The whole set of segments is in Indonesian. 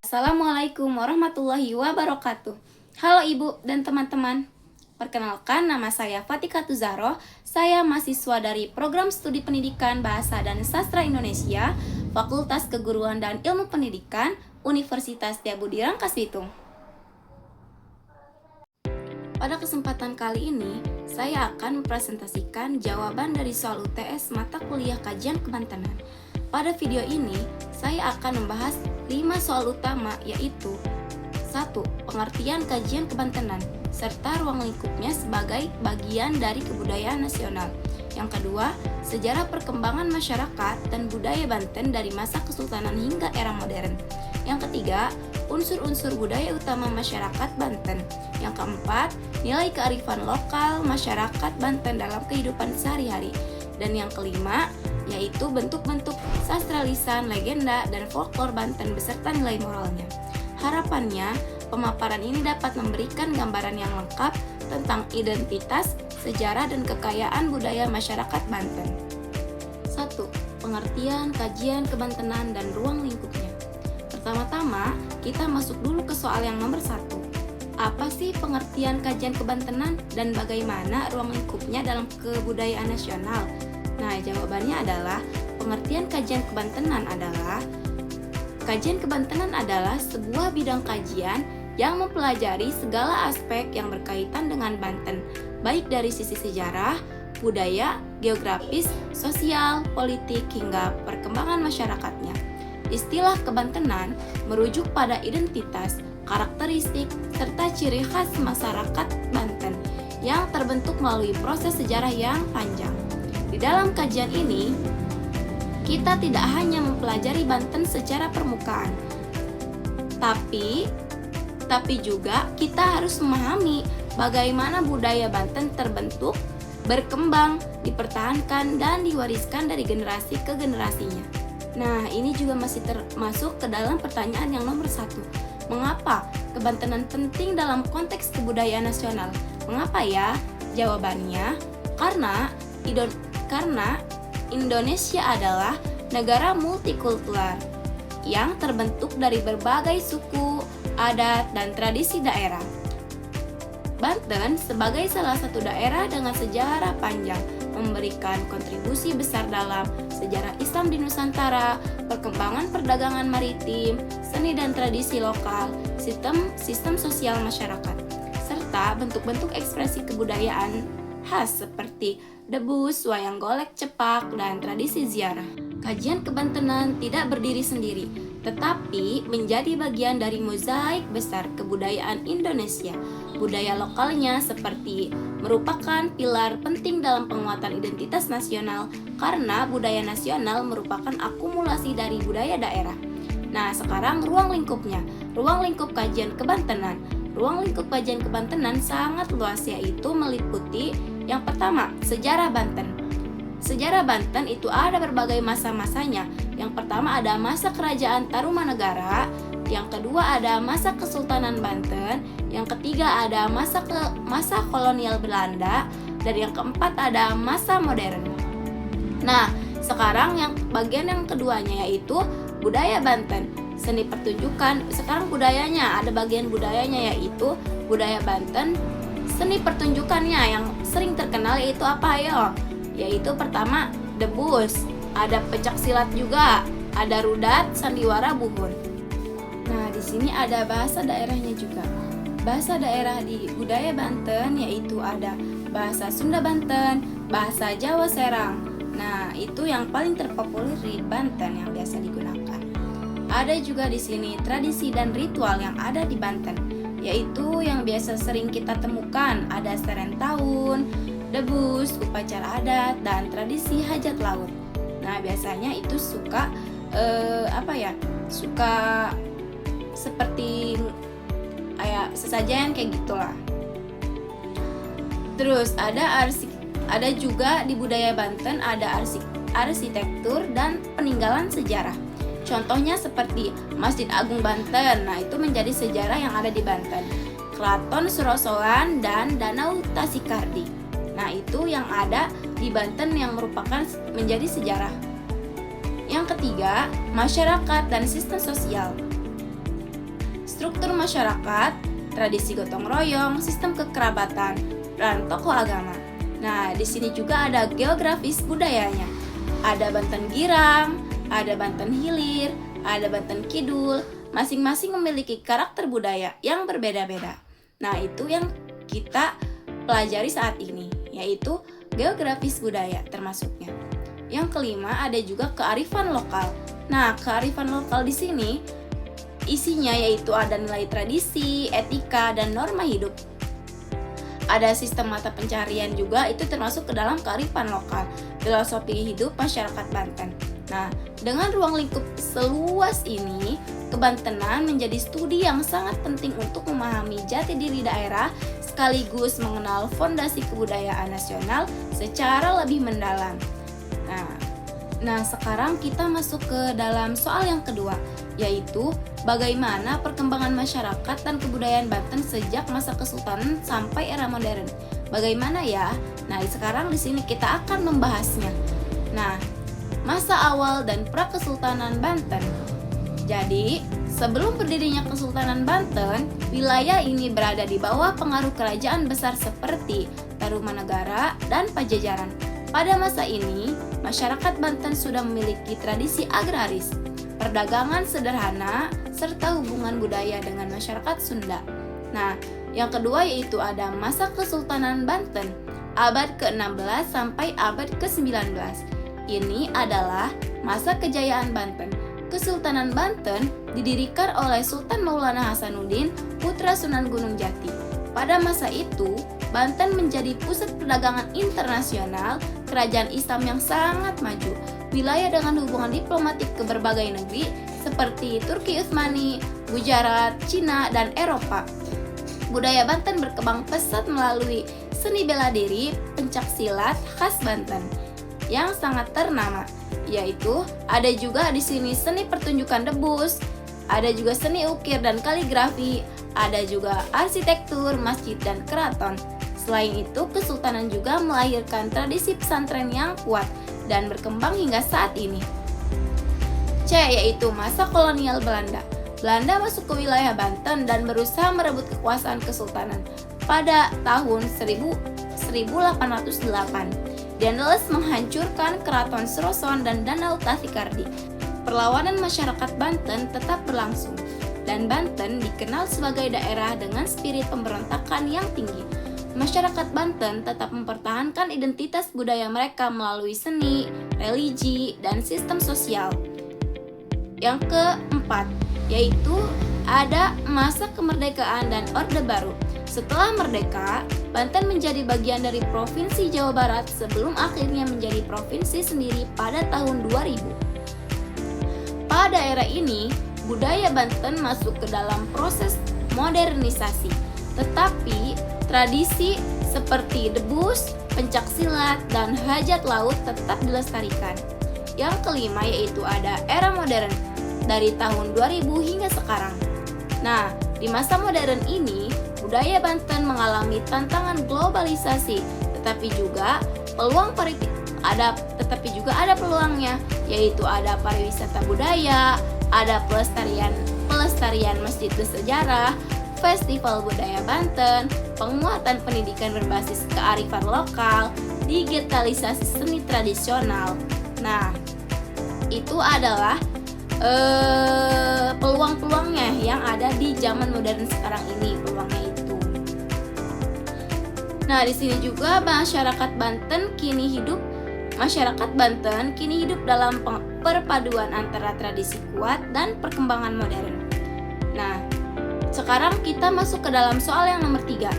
Assalamualaikum warahmatullahi wabarakatuh. Halo Ibu dan teman-teman. Perkenalkan, nama saya Fatika Tuzaro. Saya mahasiswa dari Program Studi Pendidikan Bahasa dan Sastra Indonesia, Fakultas Keguruan dan Ilmu Pendidikan, Universitas Diabudi Rangkas Bitung. Pada kesempatan kali ini, saya akan mempresentasikan jawaban dari soal UTS mata kuliah kajian kebantenan. Pada video ini, saya akan membahas 5 soal utama, yaitu 1. Pengertian kajian kebantenan, serta ruang lingkupnya sebagai bagian dari kebudayaan nasional. Yang kedua, sejarah perkembangan masyarakat dan budaya Banten dari masa Kesultanan hingga era modern. Yang ketiga, unsur-unsur budaya utama masyarakat Banten. Yang keempat, nilai kearifan lokal masyarakat Banten dalam kehidupan sehari-hari. Dan yang kelima, yaitu bentuk-bentuk sastra lisan, legenda, dan folklor Banten beserta nilai moralnya. Harapannya, pemaparan ini dapat memberikan gambaran yang lengkap tentang identitas, sejarah, dan kekayaan budaya masyarakat Banten. 1. Pengertian kajian kebantenan dan ruang lingkupnya. Pertama-tama, kita masuk dulu ke soal yang nomor 1. Apa sih pengertian kajian kebantenan dan bagaimana ruang lingkupnya dalam kebudayaan nasional? Nah, jawabannya adalah pengertian kajian kebantenan adalah sebuah bidang kajian yang mempelajari segala aspek yang berkaitan dengan Banten, baik dari sisi sejarah, budaya, geografis, sosial, politik, hingga perkembangan masyarakatnya. Istilah kebantenan merujuk pada identitas, karakteristik, serta ciri khas masyarakat Banten yang terbentuk melalui proses sejarah yang panjang. Di dalam kajian ini, kita tidak hanya mempelajari Banten secara permukaan, tapi juga kita harus memahami bagaimana budaya Banten terbentuk, berkembang, dipertahankan, dan diwariskan dari generasi ke generasinya. Nah, ini juga masih termasuk ke dalam pertanyaan yang nomor 1. Mengapa kebantenan penting dalam konteks kebudayaan nasional? Mengapa ya? Jawabannya, karena Indonesia adalah negara multikultural yang terbentuk dari berbagai suku, adat, dan tradisi daerah. Banten sebagai salah satu daerah dengan sejarah panjang memberikan kontribusi besar dalam sejarah Islam di Nusantara, perkembangan perdagangan maritim, seni dan tradisi lokal, sistem sosial masyarakat, serta bentuk-bentuk ekspresi kebudayaan khas seperti debus, wayang golek cepak, dan tradisi ziarah. Kajian kebantenan tidak berdiri sendiri, tetapi menjadi bagian dari mozaik besar kebudayaan Indonesia. Budaya lokalnya seperti merupakan pilar penting dalam penguatan identitas nasional karena budaya nasional merupakan akumulasi dari budaya daerah. Nah, sekarang ruang lingkupnya. Ruang lingkup kajian kebantenan. Ruang lingkup kajian kebantenan sangat luas, yaitu meliputi yang pertama, sejarah Banten. Sejarah Banten itu ada berbagai masa-masanya. Yang pertama ada masa kerajaan Tarumanegara, yang kedua ada masa Kesultanan Banten, yang ketiga ada masa kolonial Belanda, dan yang keempat ada masa modern. Nah, sekarang bagian yang keduanya yaitu budaya Banten. Seni pertunjukan, sekarang budayanya, ada bagian budayanya yaitu budaya Banten. Seni pertunjukannya yang sering terkenal yaitu apa ya? Yaitu pertama debus, ada pencak silat juga, ada rudat, sandiwara, buhun. Nah, di sini ada bahasa daerahnya juga. Bahasa daerah di budaya Banten yaitu ada bahasa Sunda Banten, bahasa Jawa Serang. Nah, itu yang paling terpopuler di Banten yang biasa digunakan. Ada juga di sini tradisi dan ritual yang ada di Banten, yaitu yang biasa sering kita temukan ada seren tahun, debus, upacara adat, dan tradisi hajat laut. Nah, biasanya itu suka seperti kayak sesajen kayak gitulah. Terus ada juga di budaya Banten ada arsitektur dan peninggalan sejarah. Contohnya seperti Masjid Agung Banten. Nah, itu menjadi sejarah yang ada di Banten. Keraton Surosoan dan Danau Tasikardi. Nah, itu yang ada di Banten yang merupakan menjadi sejarah. Yang ketiga, masyarakat dan sistem sosial. Struktur masyarakat, tradisi gotong royong, sistem kekerabatan, dan tokoh agama. Nah, di sini juga ada geografis budayanya. Ada Banten Girang, ada Banten Hilir, ada Banten Kidul, masing-masing memiliki karakter budaya yang berbeda-beda. Nah, itu yang kita pelajari saat ini, yaitu geografis budaya termasuknya. Yang kelima, ada juga kearifan lokal. Nah, kearifan lokal di sini isinya yaitu ada nilai tradisi, etika, dan norma hidup. Ada sistem mata pencarian juga, itu termasuk ke dalam kearifan lokal, filosofi hidup masyarakat Banten. Nah, dengan ruang lingkup seluas ini, kebantenan menjadi studi yang sangat penting untuk memahami jati diri daerah sekaligus mengenal fondasi kebudayaan nasional secara lebih mendalam. Nah, sekarang kita masuk ke dalam soal yang kedua, yaitu bagaimana perkembangan masyarakat dan kebudayaan Banten sejak masa Kesultanan sampai era modern. Bagaimana ya? Nah, sekarang di sini kita akan membahasnya. Nah, masa awal dan pra-Kesultanan Banten. Jadi, sebelum berdirinya Kesultanan Banten, wilayah ini berada di bawah pengaruh kerajaan besar seperti Tarumanegara dan Pajajaran. Pada masa ini, masyarakat Banten sudah memiliki tradisi agraris, perdagangan sederhana, serta hubungan budaya dengan masyarakat Sunda. Nah, yang kedua yaitu ada masa Kesultanan Banten, abad ke-16 sampai abad ke-19. Ini adalah masa kejayaan Banten. Kesultanan Banten didirikan oleh Sultan Maulana Hasanuddin, putra Sunan Gunung Jati. Pada masa itu, Banten menjadi pusat perdagangan internasional, kerajaan Islam yang sangat maju, wilayah dengan hubungan diplomatik ke berbagai negeri seperti Turki Utsmani, Gujarat, Cina, dan Eropa. Budaya Banten berkembang pesat melalui seni bela diri, pencaksilat khas Banten yang sangat ternama, yaitu ada juga di sini seni pertunjukan debus, ada juga seni ukir dan kaligrafi, ada juga arsitektur, masjid, dan keraton. Selain itu, Kesultanan juga melahirkan tradisi pesantren yang kuat dan berkembang hingga saat ini. C, yaitu masa kolonial Belanda. Belanda masuk ke wilayah Banten dan berusaha merebut kekuasaan Kesultanan pada tahun 1808. Daendels menghancurkan Keraton Surosoan dan Danau Tasikardi. Perlawanan masyarakat Banten tetap berlangsung, dan Banten dikenal sebagai daerah dengan spirit pemberontakan yang tinggi. Masyarakat Banten tetap mempertahankan identitas budaya mereka melalui seni, religi, dan sistem sosial. Yang keempat, yaitu ada masa kemerdekaan dan Orde Baru. Setelah merdeka, Banten menjadi bagian dari Provinsi Jawa Barat sebelum akhirnya menjadi provinsi sendiri pada tahun 2000. Pada era ini, budaya Banten masuk ke dalam proses modernisasi, tetapi tradisi seperti debus, pencaksilat, dan hajat laut tetap dilestarikan. Yang kelima yaitu ada era modern dari tahun 2000 hingga sekarang. Nah, di masa modern ini, budaya Banten mengalami tantangan globalisasi, tetapi juga ada peluangnya, yaitu ada pariwisata budaya, ada pelestarian masjid bersejarah, festival budaya Banten, penguatan pendidikan berbasis kearifan lokal, digitalisasi seni tradisional. Nah, itu adalah peluang-peluangnya yang ada di zaman modern sekarang ini, peluangnya itu. Nah, di sini juga masyarakat Banten kini hidup dalam perpaduan antara tradisi kuat dan perkembangan modern. Nah, sekarang kita masuk ke dalam soal yang nomor 3.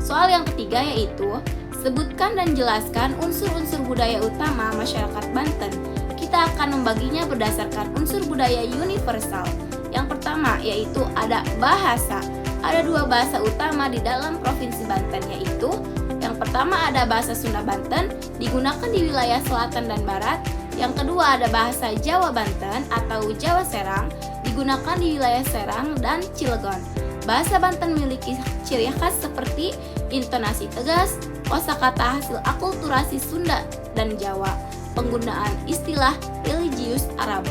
Soal yang ketiga yaitu sebutkan dan jelaskan unsur-unsur budaya utama masyarakat Banten. Kita akan membaginya berdasarkan unsur budaya universal. Yang pertama yaitu ada bahasa. Ada dua bahasa utama di dalam Provinsi Banten, yaitu yang pertama ada bahasa Sunda Banten, digunakan di wilayah selatan dan barat. Yang kedua ada bahasa Jawa Banten atau Jawa Serang, digunakan di wilayah Serang dan Cilegon. Bahasa Banten memiliki ciri khas seperti intonasi tegas, kosakata hasil akulturasi Sunda dan Jawa, penggunaan istilah religius Arab.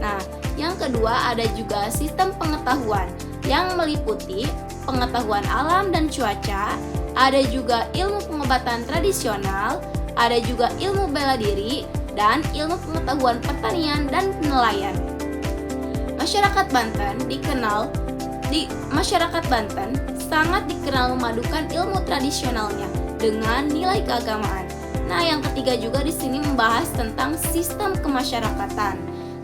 Nah, yang kedua ada juga sistem pengetahuan yang meliputi pengetahuan alam dan cuaca, ada juga ilmu pengobatan tradisional, ada juga ilmu bela diri, dan ilmu pengetahuan pertanian dan nelayan. Masyarakat Banten sangat dikenal memadukan ilmu tradisionalnya dengan nilai keagamaan. Nah, yang ketiga juga di sini membahas tentang sistem kemasyarakatan.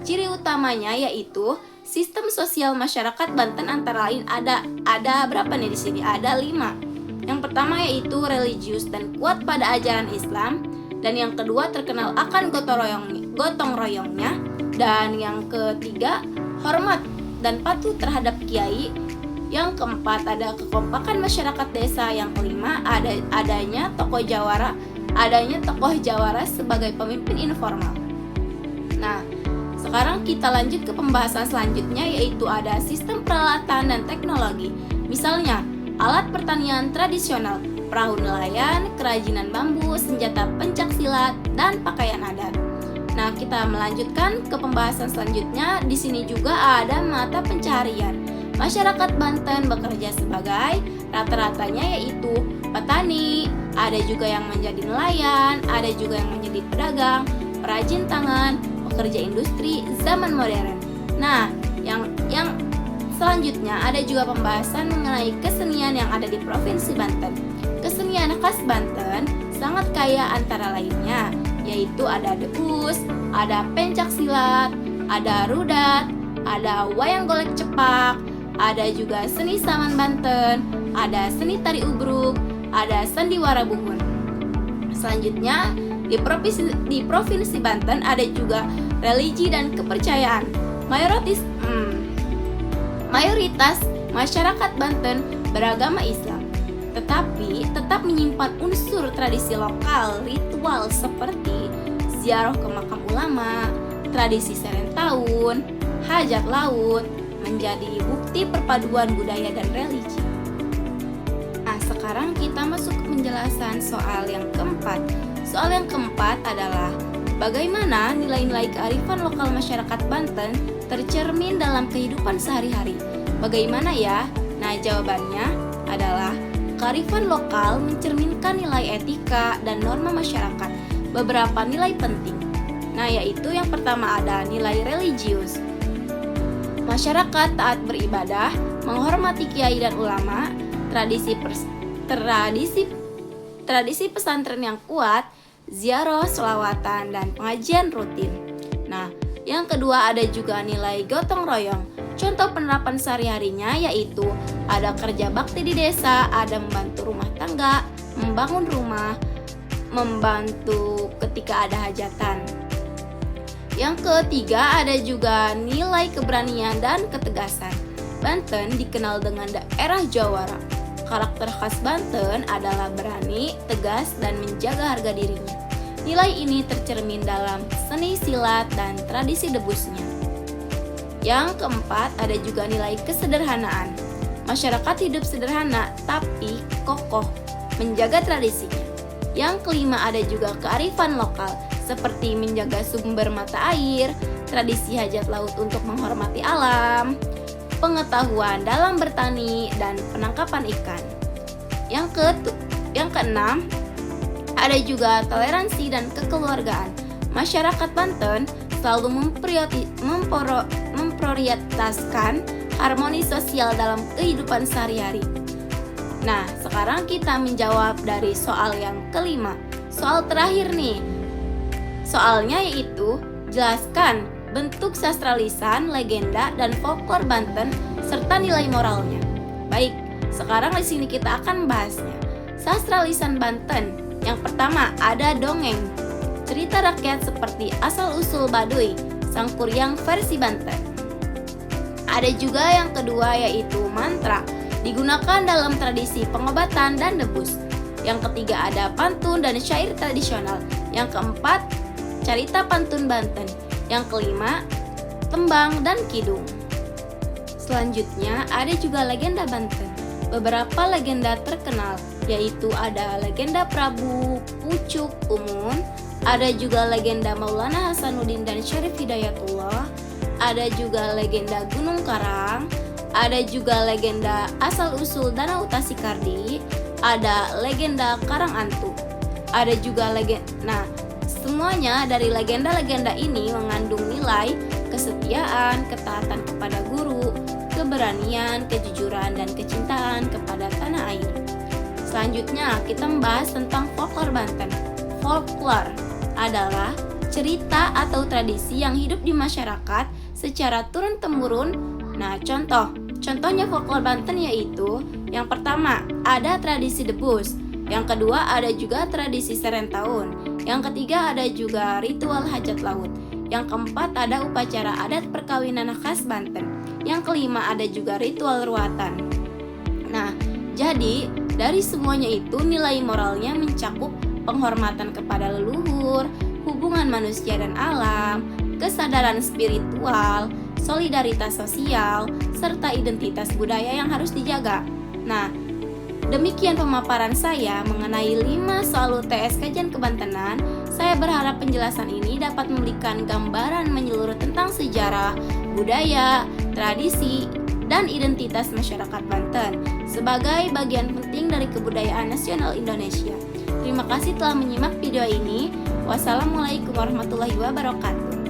Ciri utamanya yaitu sistem sosial masyarakat Banten antara lain ada berapa nih di sini? Ada 5. Yang pertama yaitu religius dan kuat pada ajaran Islam, dan yang kedua terkenal akan gotong royongnya, dan yang ketiga hormat dan patuh terhadap kiai. Yang keempat ada kekompakan masyarakat desa. Yang kelima adanya tokoh jawara sebagai pemimpin informal. Nah, sekarang kita lanjut ke pembahasan selanjutnya, yaitu ada sistem peralatan dan teknologi. Misalnya, alat pertanian tradisional, perahu nelayan, kerajinan bambu, senjata pencak silat, dan pakaian adat. Nah, kita melanjutkan ke pembahasan selanjutnya. Di sini juga ada mata pencaharian. Masyarakat Banten bekerja sebagai rata-ratanya yaitu petani, ada juga yang menjadi nelayan, ada juga yang menjadi pedagang, perajin tangan, pekerja industri zaman modern. Nah, yang selanjutnya ada juga pembahasan mengenai kesenian yang ada di Provinsi Banten. Kesenian khas Banten sangat kaya antara lainnya, yaitu ada deus, ada pencak silat, ada rudat, ada wayang golek cepak, ada juga seni saman Banten, ada seni tari ubruk, ada sandiwara buhun. Selanjutnya di Provinsi Banten ada juga religi dan kepercayaan. Mayoritas masyarakat Banten beragama Islam, tetapi tetap menyimpan unsur tradisi lokal ritual seperti ziarah ke makam ulama, tradisi serent tahun, hajat laut, menjadi bukti perpaduan budaya dan religi. Nah, sekarang kita masuk ke penjelasan soal yang keempat. Soal yang keempat adalah bagaimana nilai-nilai kearifan lokal masyarakat Banten tercermin dalam kehidupan sehari-hari. Bagaimana ya? Nah, jawabannya adalah kearifan lokal mencerminkan nilai etika dan norma masyarakat. Beberapa nilai penting. Nah, yaitu yang pertama ada nilai religius. Masyarakat taat beribadah, menghormati kiai dan ulama, tradisi pesantren yang kuat, ziarah, selawatan, dan pengajian rutin. Nah, yang kedua ada juga nilai gotong royong. Contoh penerapan sehari-harinya yaitu ada kerja bakti di desa, ada membantu rumah tangga, membangun rumah, membantu ketika ada hajatan. Yang ketiga ada juga nilai keberanian dan ketegasan. Banten dikenal dengan daerah jawara. Karakter khas Banten adalah berani, tegas, dan menjaga harga dirinya. Nilai ini tercermin dalam seni silat dan tradisi debusnya. Yang keempat ada juga nilai kesederhanaan. Masyarakat hidup sederhana tapi kokoh, menjaga tradisinya. Yang kelima ada juga kearifan lokal, seperti menjaga sumber mata air, tradisi hajat laut untuk menghormati alam, pengetahuan dalam bertani, dan penangkapan ikan. Yang keenam, ada juga toleransi dan kekeluargaan. Masyarakat Banten selalu memprioritaskan harmoni sosial dalam kehidupan sehari-hari. Nah, sekarang kita menjawab dari soal yang kelima. Soal terakhir nih. Soalnya yaitu jelaskan bentuk sastra lisan, legenda, dan folklor Banten serta nilai moralnya. Baik, sekarang di sini kita akan bahasnya. Sastra lisan Banten. Yang pertama ada dongeng. Cerita rakyat seperti asal-usul Baduy, Sangkuriang versi Banten. Ada juga yang kedua yaitu mantra, digunakan dalam tradisi pengobatan dan debus. Yang ketiga ada pantun dan syair tradisional. Yang keempat, carita pantun Banten. Yang kelima, tembang dan kidung. Selanjutnya ada juga legenda Banten. Beberapa legenda terkenal yaitu ada legenda Prabu Pucuk Umun, ada juga legenda Maulana Hasanuddin dan Syarif Hidayatullah, ada juga legenda Gunung Karang, ada juga legenda asal-usul Danau Tasikardi, ada legenda Karangantu, ada juga legenda. Nah, semuanya dari legenda-legenda ini mengandung nilai kesetiaan, ketaatan kepada guru, keberanian, kejujuran, dan kecintaan kepada tanah air. Selanjutnya kita membahas tentang folklore Banten. Folklore adalah cerita atau tradisi yang hidup di masyarakat secara turun-temurun. Nah, contohnya folklore Banten yaitu yang pertama ada tradisi debus, yang kedua ada juga tradisi serentahun, yang ketiga ada juga ritual hajat laut, yang keempat ada upacara adat perkawinan khas Banten, yang kelima ada juga ritual ruatan. Nah, jadi dari semuanya itu nilai moralnya mencakup penghormatan kepada leluhur, hubungan manusia dan alam, kesadaran spiritual, solidaritas sosial, serta identitas budaya yang harus dijaga. Nah, demikian pemaparan saya mengenai 5 soal UTS Kajian Kebantenan. Saya berharap penjelasan ini dapat memberikan gambaran menyeluruh tentang sejarah, budaya, tradisi, dan identitas masyarakat Banten sebagai bagian penting dari kebudayaan nasional Indonesia. Terima kasih telah menyimak video ini. Wassalamualaikum warahmatullahi wabarakatuh.